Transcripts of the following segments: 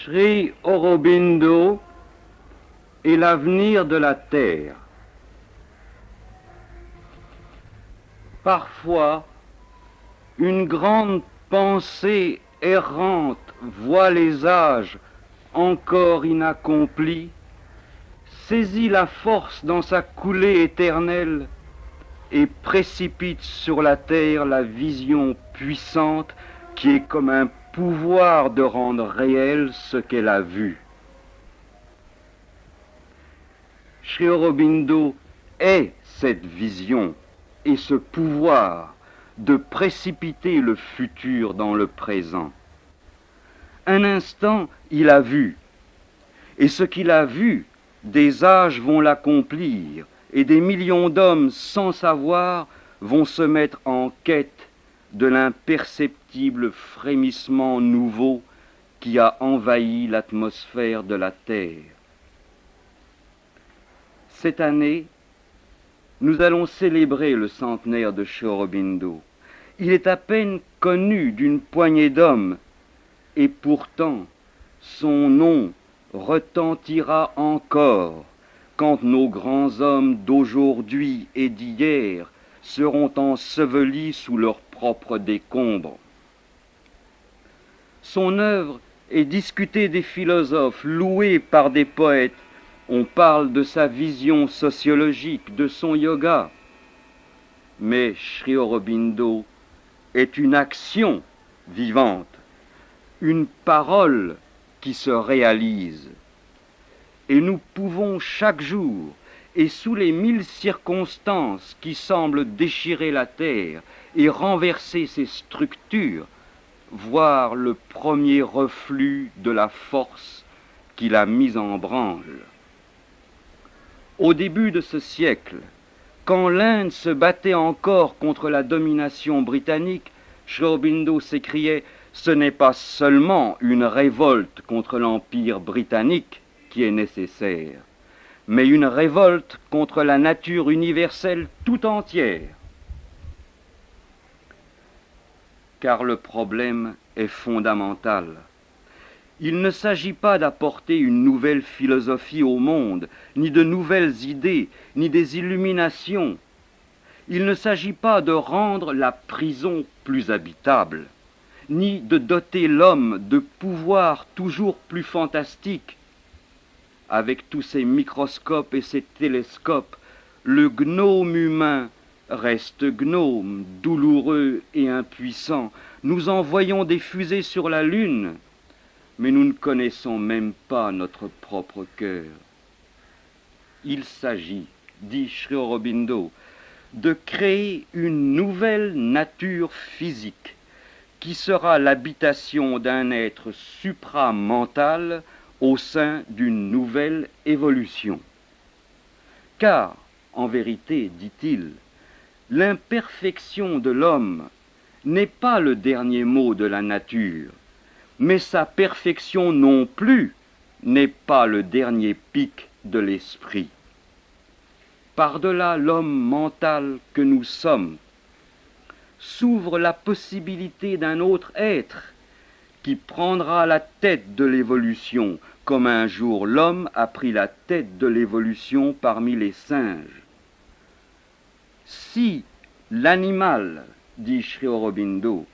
Sri Aurobindo et l'avenir de la Terre. Parfois, une grande pensée errante voit les âges encore inaccomplis, saisit la force dans sa coulée éternelle et précipite sur la terre la vision puissante qui est comme un pouvoir de rendre réel ce qu'elle a vu. Sri Aurobindo est cette vision et ce pouvoir de précipiter le futur dans le présent. Un instant, il a vu, et ce qu'il a vu, des âges vont l'accomplir, et des millions d'hommes sans savoir vont se mettre en quête de l'imperceptible frémissement nouveau qui a envahi l'atmosphère de la Terre. Cette année, nous allons célébrer le centenaire de Sri Aurobindo. Il est à peine connu d'une poignée d'hommes, et pourtant son nom retentira encore quand nos grands hommes d'aujourd'hui et d'hier seront ensevelis sous leurs propres décombres. Son œuvre est discutée des philosophes, louée par des poètes. On parle de sa vision sociologique, de son yoga. Mais Sri Aurobindo est une action vivante, une parole qui se réalise. Et nous pouvons chaque jour, et sous les 1000 circonstances qui semblent déchirer la terre et renverser ses structures, voir le premier reflux de la force qui l'a mise en branle. Au début de ce siècle, quand l'Inde se battait encore contre la domination britannique, Sri Aurobindo s'écriait « Ce n'est pas seulement une révolte contre l'Empire britannique qui est nécessaire, mais une révolte contre la nature universelle tout entière. » Car le problème est fondamental. Il ne s'agit pas d'apporter une nouvelle philosophie au monde, ni de nouvelles idées, ni des illuminations. Il ne s'agit pas de rendre la prison plus habitable, ni de doter l'homme de pouvoirs toujours plus fantastiques. Avec tous ses microscopes et ses télescopes, le gnome humain reste gnome, douloureux et impuissant. Nous envoyons des fusées sur la Lune, mais nous ne connaissons même pas notre propre cœur. Il s'agit, dit Sri Aurobindo, de créer une nouvelle nature physique qui sera l'habitation d'un être supramental au sein d'une nouvelle évolution. Car, en vérité, dit-il, l'imperfection de l'homme n'est pas le dernier mot de la nature, mais sa perfection non plus n'est pas le dernier pic de l'esprit. Par-delà l'homme mental que nous sommes, s'ouvre la possibilité d'un autre être qui prendra la tête de l'évolution, comme un jour l'homme a pris la tête de l'évolution parmi les singes. Si l'animal, dit Sri Aurobindo,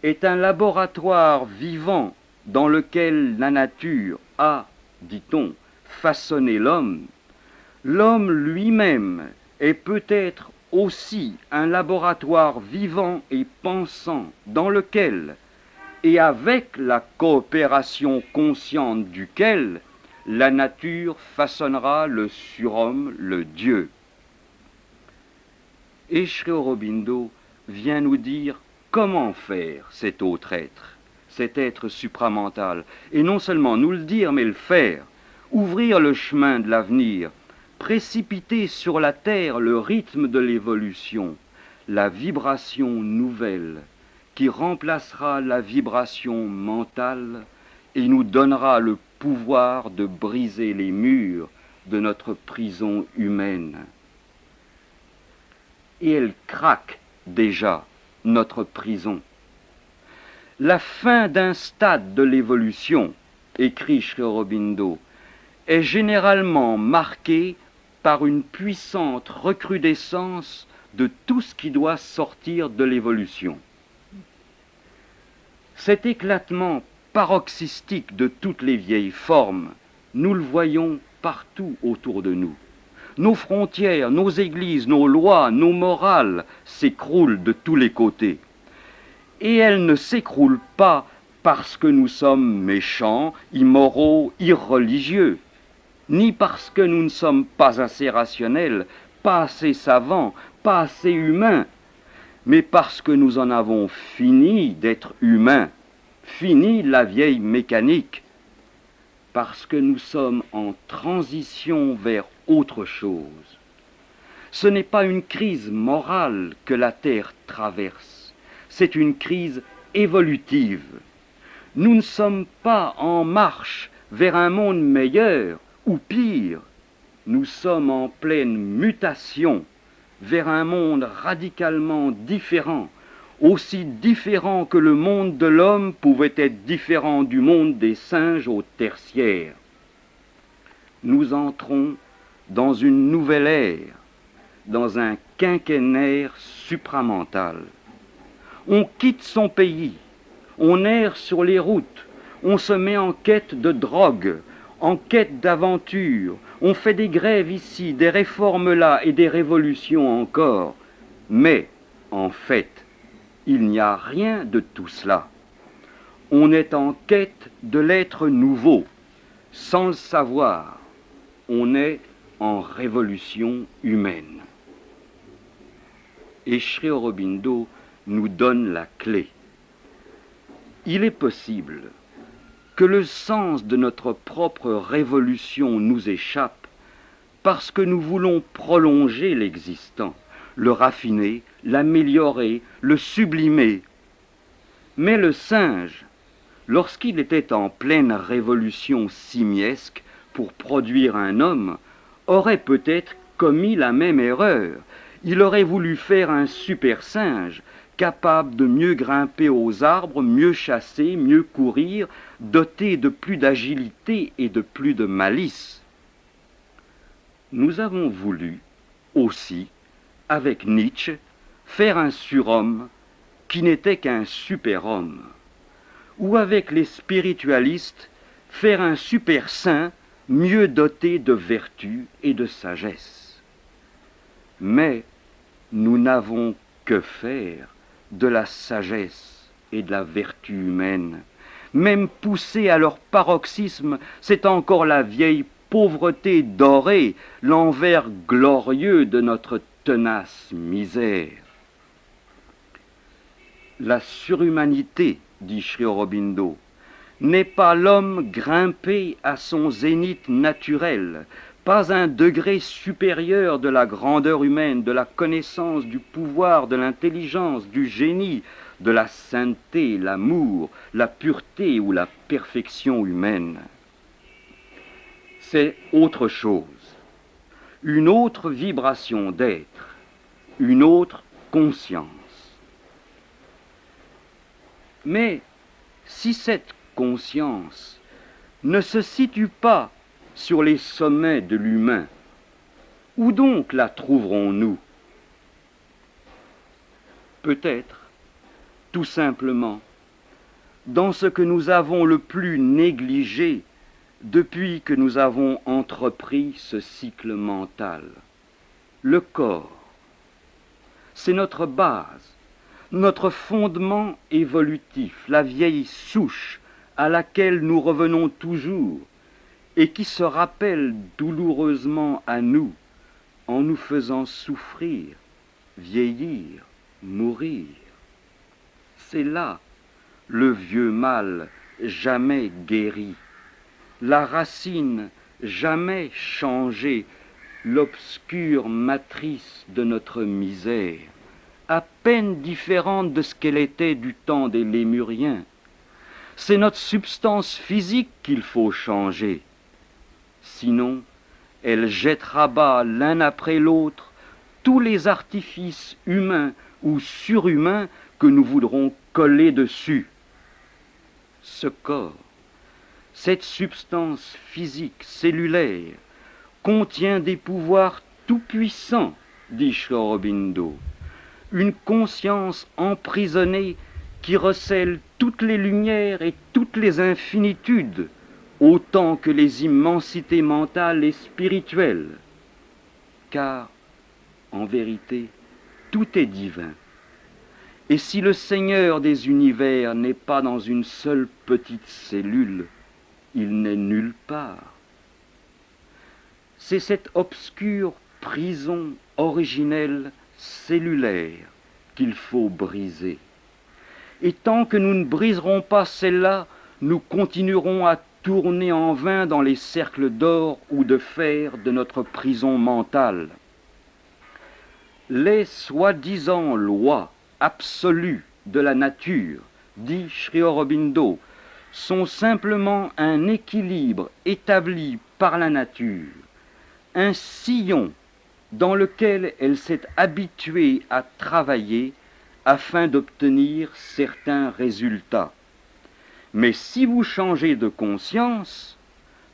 est un laboratoire vivant dans lequel la nature a, dit-on, façonné l'homme, l'homme lui-même est peut-être aussi un laboratoire vivant et pensant dans lequel, et avec la coopération consciente duquel, la nature façonnera le surhomme, le Dieu. Et Sri Aurobindo vient nous dire comment faire cet autre être, cet être supramental, et non seulement nous le dire, mais le faire, ouvrir le chemin de l'avenir, précipiter sur la terre le rythme de l'évolution, la vibration nouvelle qui remplacera la vibration mentale et nous donnera le pouvoir de briser les murs de notre prison humaine. Et elle craque déjà, notre prison. La fin d'un stade de l'évolution écrit Sri Aurobindo, est généralement marqué par une puissante recrudescence de tout ce qui doit sortir de l'évolution. Cet éclatement paroxystique de toutes les vieilles formes, nous le voyons partout autour de nous. Nos frontières, nos églises, nos lois, nos morales s'écroulent de tous les côtés. Et elles ne s'écroulent pas parce que nous sommes méchants, immoraux, irreligieux, ni parce que nous ne sommes pas assez rationnels, pas assez savants, pas assez humains, mais parce que nous en avons fini d'être humains, fini la vieille mécanique, parce que nous sommes en transition vers autre chose. Ce n'est pas une crise morale que la Terre traverse, c'est une crise évolutive. Nous ne sommes pas en marche vers un monde meilleur ou pire, nous sommes en pleine mutation vers un monde radicalement différent, aussi différent que le monde de l'homme pouvait être différent du monde des singes au tertiaire. Nous entrons dans une nouvelle ère, dans un quinquennère supramental. On quitte son pays, on erre sur les routes, on se met en quête de drogue, en quête d'aventure, on fait des grèves ici, des réformes là et des révolutions encore. Mais, en fait, il n'y a rien de tout cela. On est en quête de l'être nouveau. Sans le savoir, on est en révolution humaine. Et Sri Aurobindo nous donne la clé. Il est possible que le sens de notre propre révolution nous échappe parce que nous voulons prolonger l'existant, le raffiner, l'améliorer, le sublimer. Mais le singe, lorsqu'il était en pleine révolution simiesque pour produire un homme, aurait peut-être commis la même erreur. Il aurait voulu faire un super singe, capable de mieux grimper aux arbres, mieux chasser, mieux courir, doté de plus d'agilité et de plus de malice. Nous avons voulu aussi, avec Nietzsche, faire un surhomme qui n'était qu'un super-homme, ou avec les spiritualistes, faire un super-saint mieux doté de vertu et de sagesse. Mais nous n'avons que faire de la sagesse et de la vertu humaine. Même poussée à leur paroxysme, c'est encore la vieille pauvreté dorée, l'envers glorieux de notre tenace misère. La surhumanité, dit Sri Aurobindo, n'est pas l'homme grimpé à son zénith naturel, pas un degré supérieur de la grandeur humaine, de la connaissance, du pouvoir, de l'intelligence, du génie, de la sainteté, l'amour, la pureté ou la perfection humaine. C'est autre chose, une autre vibration d'être, une autre conscience. Mais si cette conscience ne se situe pas sur les sommets de l'humain, où donc la trouverons-nous? Peut-être, tout simplement, dans ce que nous avons le plus négligé depuis que nous avons entrepris ce cycle mental. Le corps, c'est notre base, notre fondement évolutif, la vieille souche à laquelle nous revenons toujours et qui se rappelle douloureusement à nous en nous faisant souffrir, vieillir, mourir. C'est là le vieux mal jamais guéri, la racine jamais changée, l'obscure matrice de notre misère, à peine différente de ce qu'elle était du temps des Lémuriens. C'est notre substance physique qu'il faut changer. Sinon, elle jettera bas l'un après l'autre tous les artifices humains ou surhumains que nous voudrons coller dessus. Ce corps, cette substance physique cellulaire contient des pouvoirs tout-puissants, dit Sri Aurobindo, une conscience emprisonnée qui recèle toutes les lumières et toutes les infinitudes, autant que les immensités mentales et spirituelles. Car, en vérité, tout est divin. Et si le Seigneur des univers n'est pas dans une seule petite cellule, il n'est nulle part. C'est cette obscure prison originelle cellulaire qu'il faut briser. Et tant que nous ne briserons pas celle-là, nous continuerons à tourner en vain dans les cercles d'or ou de fer de notre prison mentale. Les soi-disant lois absolues de la nature, dit Sri Aurobindo, sont simplement un équilibre établi par la nature, un sillon dans lequel elle s'est habituée à travailler afin d'obtenir certains résultats. Mais si vous changez de conscience,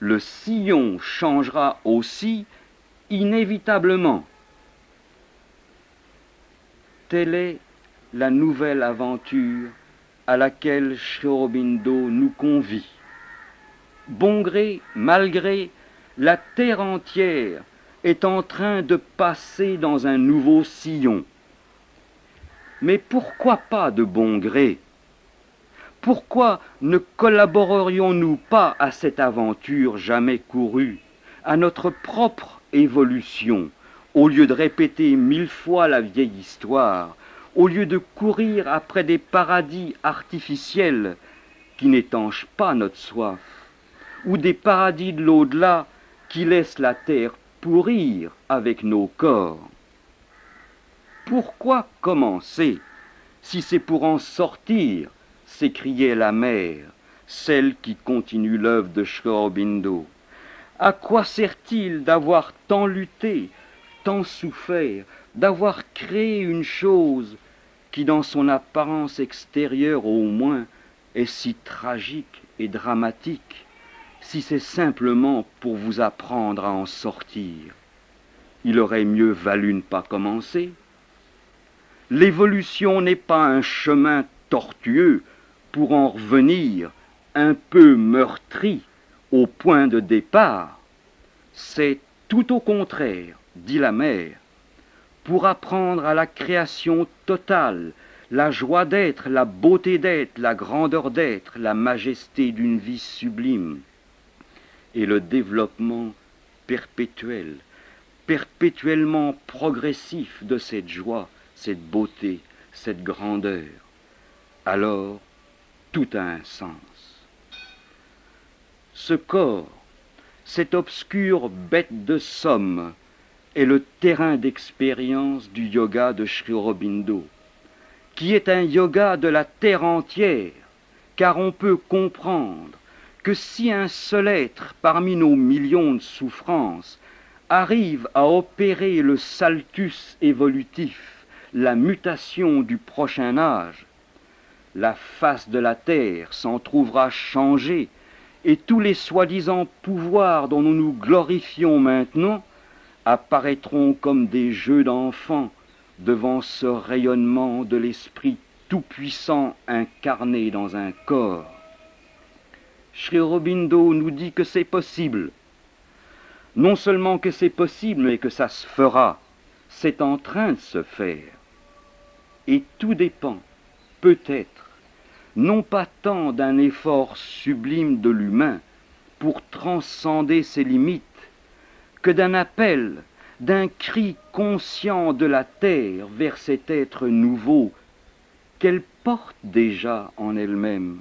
le sillon changera aussi inévitablement. Telle est la nouvelle aventure à laquelle Sri Aurobindo nous convie. Bon gré, mal gré, la terre entière est en train de passer dans un nouveau sillon. Mais pourquoi pas de bon gré? Pourquoi ne collaborerions-nous pas à cette aventure jamais courue, à notre propre évolution, au lieu de répéter 1000 fois la vieille histoire, au lieu de courir après des paradis artificiels qui n'étanchent pas notre soif, ou des paradis de l'au-delà qui laissent la terre pourrir avec nos corps? Pourquoi commencer, si c'est pour en sortir, s'écriait la mère, celle qui continue l'œuvre de Sri Aurobindo. À quoi sert-il d'avoir tant lutté, tant souffert, d'avoir créé une chose qui, dans son apparence extérieure au moins, est si tragique et dramatique, si c'est simplement pour vous apprendre à en sortir? Il aurait mieux valu ne pas commencer. L'évolution n'est pas un chemin tortueux pour en revenir un peu meurtri au point de départ. C'est tout au contraire, dit la mère, pour apprendre à la création totale, la joie d'être, la beauté d'être, la grandeur d'être, la majesté d'une vie sublime, et le développement perpétuel, perpétuellement progressif de cette joie, cette beauté, cette grandeur. Alors, tout a un sens. Ce corps, cette obscure bête de somme, est le terrain d'expérience du yoga de Sri Aurobindo, qui est un yoga de la terre entière, car on peut comprendre que si un seul être parmi nos millions de souffrances arrive à opérer le saltus évolutif, la mutation du prochain âge, la face de la terre s'en trouvera changée et tous les soi-disant pouvoirs dont nous nous glorifions maintenant apparaîtront comme des jeux d'enfants devant ce rayonnement de l'esprit tout-puissant incarné dans un corps. Sri Aurobindo nous dit que c'est possible. Non seulement que c'est possible, mais que ça se fera. C'est en train de se faire. Et tout dépend, peut-être, non pas tant d'un effort sublime de l'humain pour transcender ses limites, que d'un appel, d'un cri conscient de la terre vers cet être nouveau qu'elle porte déjà en elle-même.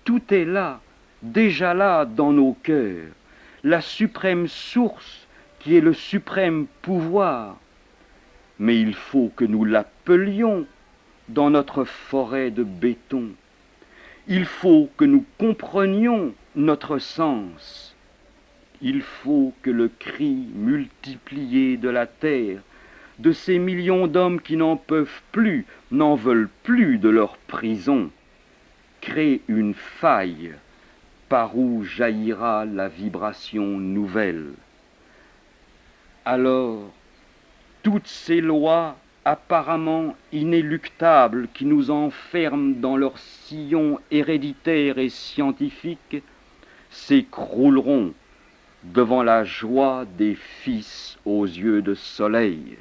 Tout est là, déjà là dans nos cœurs, la suprême source qui est le suprême pouvoir. Mais il faut que nous l'appelions dans notre forêt de béton. Il faut que nous comprenions notre sens. Il faut que le cri multiplié de la terre, de ces millions d'hommes qui n'en peuvent plus, n'en veulent plus de leur prison, crée une faille par où jaillira la vibration nouvelle. Alors, toutes ces lois apparemment inéluctables qui nous enferment dans leur sillon héréditaire et scientifique s'écrouleront devant la joie des fils aux yeux de soleil.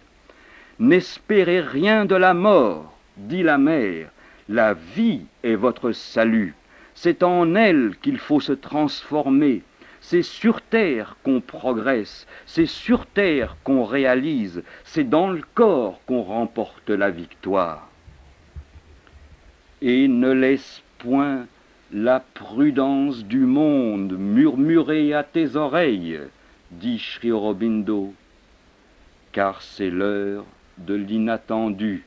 N'espérez rien de la mort, dit la mère, la vie est votre salut, c'est en elle qu'il faut se transformer, c'est sur terre qu'on progresse, c'est sur terre qu'on réalise, c'est dans le corps qu'on remporte la victoire. Et ne laisse point la prudence du monde murmurer à tes oreilles, dit Sri Aurobindo, car c'est l'heure de l'inattendu.